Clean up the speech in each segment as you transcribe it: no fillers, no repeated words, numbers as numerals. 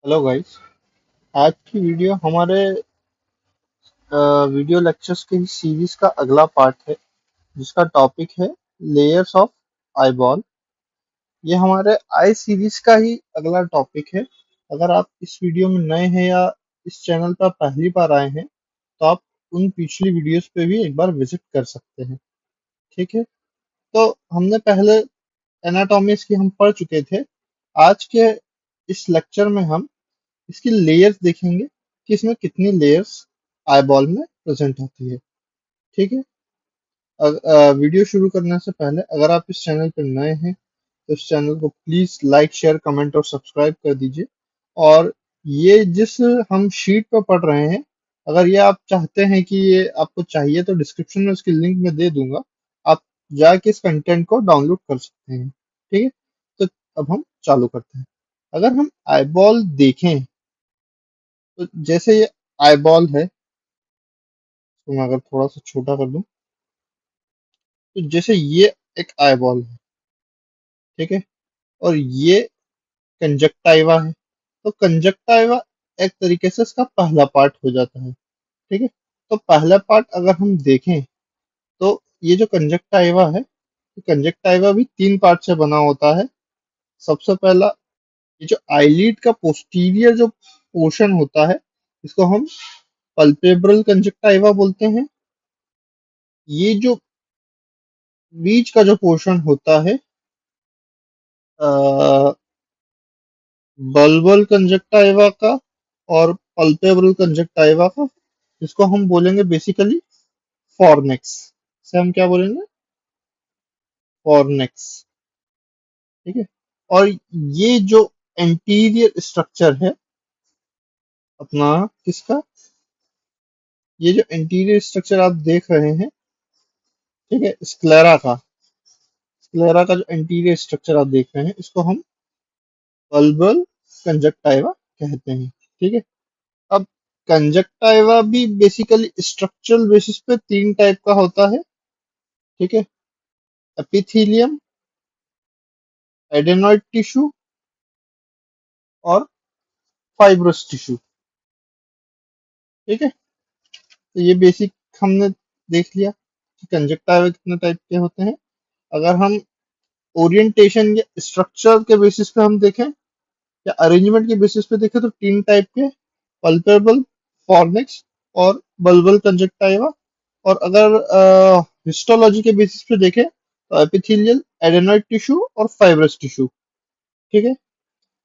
Hello guys. आज की video हमारे वीडियो लेक्चर्स की सीरीज का अगला पार्ट है, जिसका टॉपिक है लेयर्स ऑफ आईबॉल। ये हमारे आई सीरीज का ही अगला टॉपिक है। अगर आप इस वीडियो में नए हैं या इस चैनल पर पहली बार आए हैं तो आप उन पिछली वीडियोस पे भी एक बार विजिट कर सकते हैं। ठीक है, तो हमने पहले एनाटॉमीज की हम पढ़ चुके थे। आज के इस लेक्चर में हम इसकी लेयर्स देखेंगे कि इसमें कितनी लेयर्स आईबॉल में प्रेजेंट होती है। ठीक है, वीडियो शुरू करने से पहले अगर आप इस चैनल पर नए हैं तो इस चैनल को प्लीज लाइक शेयर कमेंट और सब्सक्राइब कर दीजिए। और ये जिस हम शीट पर पढ़ रहे हैं, अगर ये आप चाहते हैं कि ये आपको चाहिए तो डिस्क्रिप्शन में उसकी लिंक मैं दे दूंगा। आप जाके इस कंटेंट को डाउनलोड कर सकते हैं। ठीक है, तो अब हम चालू करते हैं। अगर हम आईबॉल देखें तो जैसे ये आईबॉल है, तो मैं अगर थोड़ा सा छोटा कर दूं तो जैसे ये एक आईबॉल है। ठीक है, और ये कंजक्टाइवा है। तो कंजक्टाइवा एक तरीके से इसका पहला पार्ट हो जाता है। ठीक है, तो पहला पार्ट अगर हम देखें तो ये जो कंजक्टाइवा है, तो कंजक्टाइवा भी तीन पार्ट से बना होता है। सबसे पहला, ये जो आईलिड का पोस्टीरियर जो पोर्शन होता है, इसको हम पल्पेब्रल कंजक्टाइवा बोलते हैं। ये जो बीच का जो पोर्शन होता है, बल्बल कंजक्टाइवा का और पल्पेब्रल कंजक्टाइवा का, इसको हम बोलेंगे बेसिकली फॉर्नेक्स। से हम क्या बोलेंगे? फॉर्नेक्स। ठीक है, और ये जो एंटीरियर स्ट्रक्चर है अपना, किसका, ये जो एंटीरियर स्ट्रक्चर आप देख रहे हैं, ठीक है, स्क्लेरा का, स्क्लेरा का जो एंटीरियर स्ट्रक्चर आप देख रहे हैं, इसको हम बल्बल कंजक्टाइवा कहते हैं। ठीक है, अब कंजक्टाइवा भी बेसिकली स्ट्रक्चरल बेसिस पे तीन टाइप का होता है। ठीक है, एपिथेलियम, एडेनॉइड टिश्यू और फाइब्रस टिश्यू। ठीक है, तो ये बेसिक हमने देख लिया कि कंजक्टाइवा कितने टाइप के होते हैं। अगर हम ओरिएंटेशन या स्ट्रक्चर के बेसिस पे हम देखें या अरेंजमेंट के बेसिस पे देखें तो तीन टाइप के, पल्पेबल, फॉर्निक्स और बल्बल कंजक्टाइवा। और अगर हिस्टोलॉजी के बेसिस पे देखें तो एपिथेलियल, एडेनॉइड टिश्यू और फाइब्रस टिश्यू। ठीक है,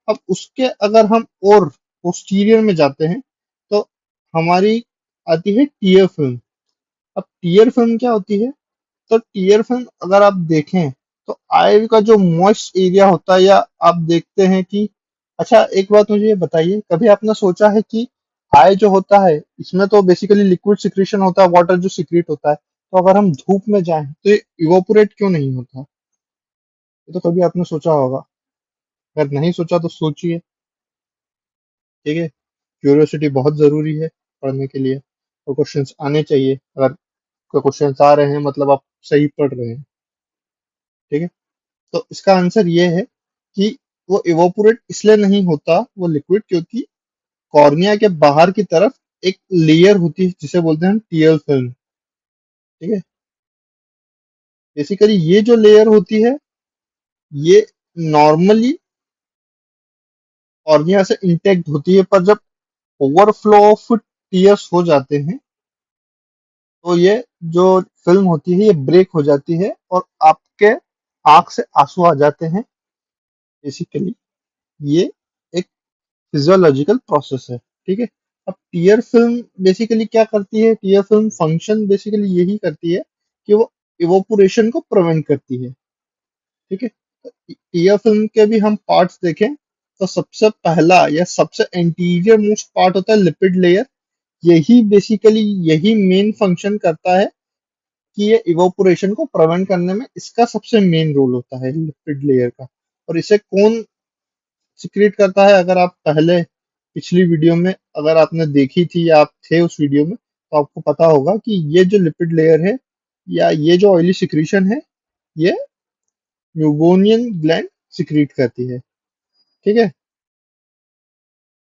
अब उसके अगर हम और पोस्टीरियर में जाते हैं तो हमारी आती है टीयर फिल्म। अब टीयर फिल्म क्या होती है? तो टीयर फिल्म अगर आप देखें तो आई का जो मॉइस्ट एरिया होता है, या आप देखते हैं कि, अच्छा एक बात मुझे ये बताइए, कभी आपने सोचा है कि आई जो होता है इसमें तो बेसिकली लिक्विड सिक्रीशन होता है, वाटर जो सिक्रीट होता है, तो अगर हम धूप में जाएं तो ये इवोपोरेट क्यों नहीं होता? ये तो कभी आपने सोचा होगा। अगर नहीं सोचा तो सोचिए। ठीक है, क्यूरियोसिटी बहुत जरूरी है पढ़ने के लिए, और क्वेश्चंस आने चाहिए। अगर क्वेश्चंस आ रहे हैं मतलब आप सही पढ़ रहे हैं। ठीक है, तो इसका आंसर ये है कि वो इवोपोरेट इसलिए नहीं होता वो लिक्विड, क्योंकि कॉर्निया के बाहर की तरफ एक लेयर होती है जिसे बोलते हैं टीयर फिल्म। ठीक है, बेसिकली ये जो लेयर होती है, ये नॉर्मली कॉर्निया से इंटेक्ट होती है, पर जब ओवरफ्लो ऑफ टीयर्स हो जाते हैं तो ये जो फिल्म होती है ये ब्रेक हो जाती है और आपके आंख से आंसू आ जाते हैं। बेसिकली ये एक फिजियोलॉजिकल प्रोसेस है। ठीक है, अब टीयर फिल्म बेसिकली क्या करती है? टीयर फिल्म फंक्शन बेसिकली यही करती है कि वो इवोपोरेशन को प्रिवेंट करती है। ठीक है, टीयर फिल्म के भी हम पार्ट्स देखें तो सबसे पहला या सबसे एंटीरियर मोस्ट पार्ट होता है लिपिड लेयर। यही बेसिकली यही मेन फंक्शन करता है कि ये इवोपोरेशन को प्रिवेंट करने में इसका सबसे मेन रोल होता है लिपिड लेयर का। और इसे कौन सिक्रेट करता है? अगर आप पहले पिछली वीडियो में अगर आपने देखी थी या आप थे उस वीडियो में, तो आपको पता होगा कि ये जो लिपिड लेयर है या ये जो ऑयली सिक्रीशन है, ये न्यूबोनियन ग्लैंड सिक्रीट करती है। ठीक है,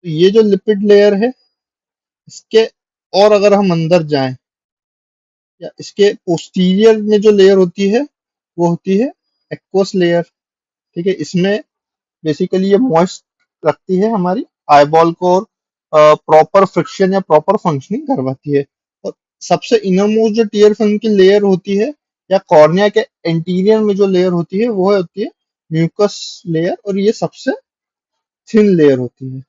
तो ये जो लिपिड लेयर है, इसके और अगर हम अंदर जाएं, या इसके पोस्टीरियर में जो लेयर होती है वो होती है एक्वस लेयर। ठीक है, इसमें बेसिकली ये मॉइस्ट रखती है हमारी आईबॉल को, और प्रॉपर फ्रिक्शन या प्रॉपर फंक्शनिंग करवाती है। और सबसे इनर मोस्ट जो टीयर फिल्म की लेयर होती है, या कॉर्निया के एंटीरियर में जो लेयर होती है, वो होती है म्यूकस लेयर, और ये सबसे थिन लेयर होती है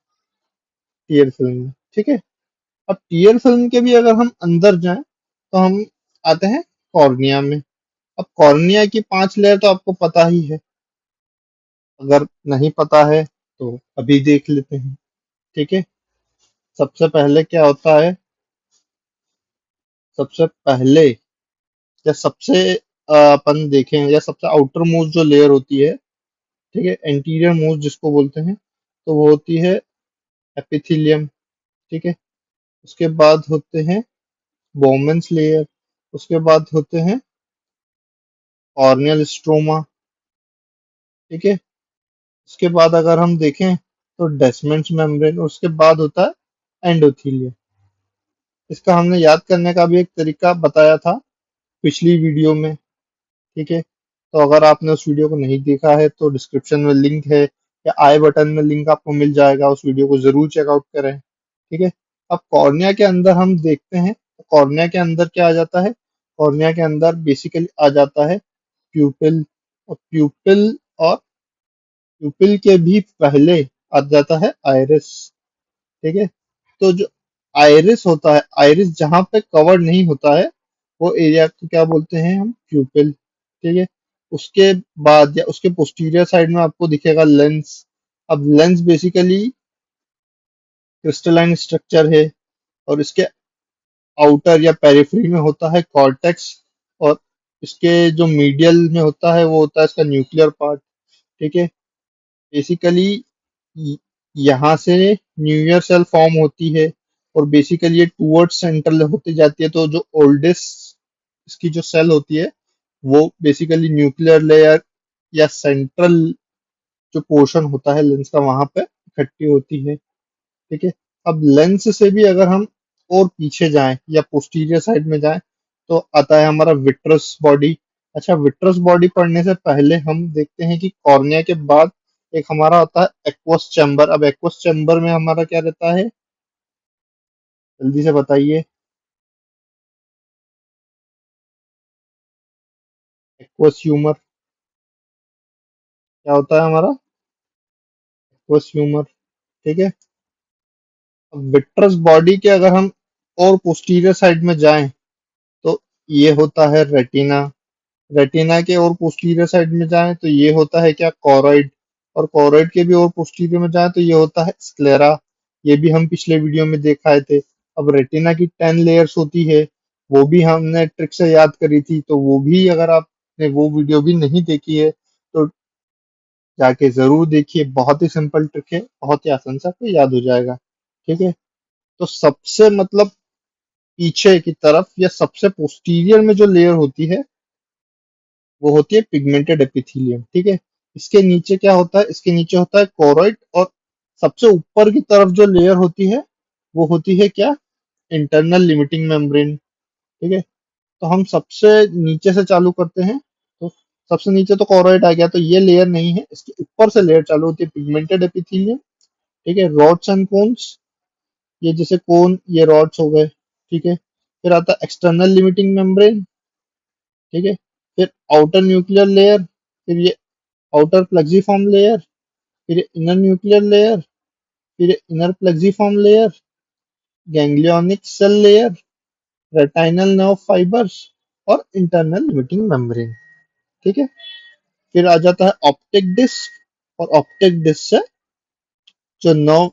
टीयर फिल्म में। ठीक है, अब टीयर फिल्म के भी अगर हम अंदर जाएं तो हम आते हैं कॉर्निया में। अब कॉर्निया की 5 लेयर तो आपको पता ही है, अगर नहीं पता है तो अभी देख लेते हैं। ठीक है, सबसे पहले क्या होता है, सबसे पहले या सबसे अपन देखें, या सबसे आउटर मोस्ट जो लेयर होती है, ठीक है, एंटीरियर मोस्ट जिसको बोलते हैं, तो वो होती है एपिथेलियम। ठीक है, उसके बाद होते हैं बोमेंस लेयर, उसके बाद होते हैं कॉर्नियल स्ट्रोमा। ठीक है, उसके बाद अगर हम देखें तो डेस्मेंड्स मेम्ब्रेन, उसके बाद होता है एंडोथीलियम। इसका हमने याद करने का भी एक तरीका बताया था पिछली वीडियो में। ठीक है, तो अगर आपने उस वीडियो को नहीं देखा है तो डिस्क्रिप्शन में लिंक है, या आई बटन में लिंक आपको मिल जाएगा, उस वीडियो को जरूर चेकआउट करें। ठीक है, अब कॉर्निया के अंदर हम देखते हैं, तो कॉर्निया के अंदर क्या आ जाता है, कॉर्निया के अंदर बेसिकली आ जाता है प्यूपिल, और प्यूपिल के भी पहले आ जाता है आइरिस। ठीक है, तो जो आइरिस होता है, आइरिस जहां पे कवर नहीं होता है, वो एरिया को क्या बोलते हैं हम, प्यूपिल। ठीक है, उसके बाद या उसके पोस्टीरियर साइड में आपको दिखेगा लेंस। अब लेंस बेसिकली क्रिस्टलाइन स्ट्रक्चर है, और इसके आउटर या पेरिफेरी में होता है कॉर्टेक्स, और इसके जो मीडियल में होता है वो होता है इसका न्यूक्लियर पार्ट। ठीक है, बेसिकली यहाँ से न्यूक्लियर सेल फॉर्म होती है, और बेसिकली ये टूवर्ड्स सेंट्रल होती जाती है। तो जो ओल्डेस्ट इसकी जो सेल होती है, वो बेसिकली न्यूक्लियर लेयर या सेंट्रल जो पोर्शन होता है लेंस का, वहां पे इकट्ठी होती है। ठीक है, अब लेंस से भी अगर हम और पीछे जाएं या पोस्टीरियर साइड में जाएं, तो आता है हमारा विट्रस बॉडी। अच्छा, विट्रस बॉडी पढ़ने से पहले हम देखते हैं कि कॉर्निया के बाद एक हमारा होता है एक्वस चैम्बर। अब एक्वस चैम्बर में हमारा क्या रहता है, जल्दी से बताइए। एक्वस ह्यूमर क्या होता है हमारा, एक्वस ह्यूमर। ठीक है, अब विट्रस बॉडी के अगर हम और पोस्टीरियर साइड में जाएं, तो ये होता है रेटिना। रेटिना के और पोस्टीरियर साइड में जाएं तो ये होता है क्या, कॉरॉइड। और कॉरॉइड के भी और पोस्टीरियर में जाएं तो ये होता है स्क्लेरा। ये भी हम पिछले वीडियो में दिखाए थे। अब रेटिना की 10 लेयर्स होती है, वो भी हमने ट्रिक से याद करी थी, तो वो भी अगर आपने वो वीडियो भी नहीं देखी है तो जाके जरूर देखिए। बहुत ही सिंपल ट्रिक है, बहुत ही आसान से आपको याद हो जाएगा। ठीक है, तो सबसे मतलब पीछे की तरफ या सबसे पोस्टीरियर में जो लेयर होती है, वो होती है पिगमेंटेड एपिथेलियम। ठीक है, इसके नीचे क्या होता है, इसके नीचे होता है कोरोइड, और सबसे ऊपर की तरफ जो लेयर होती है वो होती है क्या, इंटरनल लिमिटिंग मेम्ब्रेन। ठीक है, तो हम सबसे नीचे से चालू करते हैं। तो सबसे नीचे तो कोरोइड आ गया, तो ये लेयर नहीं है, इसके ऊपर से लेयर चालू होती है पिगमेंटेड एपिथेलियम। ठीक है, रॉड्स एंड कोन्स, ये जैसे कोन, ये रॉड्स हो गए। ठीक है, फिर आता है एक्सटर्नल लिमिटिंग मेम्ब्रेन। ठीक है, फिर आउटर न्यूक्लियर लेयर, फिर ये आउटर प्लेक्सिफॉर्म लेयर, फिर इनर न्यूक्लियर लेयर, फिर inner plexiform layer, ganglionic cell layer, retinal nerve fibres, और इंटरनल लिमिटिंग मेम्ब्रेन। ठीक है, फिर आ जाता है ऑप्टिक डिस्क, और ऑप्टिक डिस्क से जो नर्व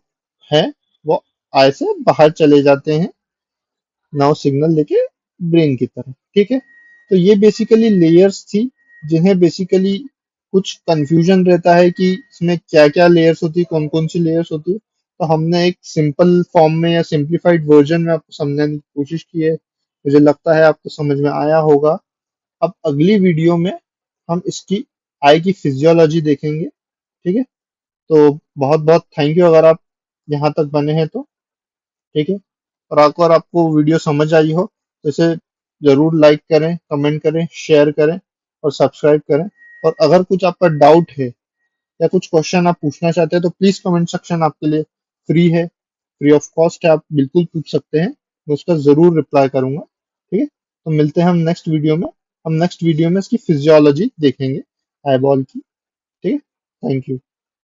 है वो आई से बाहर चले जाते हैं, नर्व सिग्नल लेके ब्रेन की तरफ। ठीक है, तो ये बेसिकली लेयर्स थी, जिन्हें बेसिकली कुछ कंफ्यूजन रहता है कि इसमें क्या क्या लेयर्स होती है, कौन कौन सी लेयर्स होती है। तो हमने एक सिंपल फॉर्म में या सिंप्लीफाइड वर्जन में आपको समझाने की कोशिश की है। मुझे लगता है आपको समझ में आया होगा। अब अगली वीडियो में हम इसकी आई की फिजियोलॉजी देखेंगे। ठीक है, तो बहुत बहुत थैंक यू। अगर आप यहाँ तक बने हैं तो। ठीक है, और अगर आपको वीडियो समझ आई हो तो इसे जरूर लाइक करें, कमेंट करें, शेयर करें और सब्सक्राइब करें। और अगर कुछ आपका डाउट है या कुछ क्वेश्चन आप पूछना चाहते हैं तो प्लीज कमेंट सेक्शन आपके लिए फ्री है, फ्री ऑफ कॉस्ट है, आप बिल्कुल पूछ सकते हैं, मैं उसका जरूर रिप्लाई करूंगा। ठीक है, तो मिलते हैं हम नेक्स्ट वीडियो में। हम नेक्स्ट वीडियो में इसकी फिजियोलॉजी देखेंगे आईबॉल की। ठीक है, थैंक यू।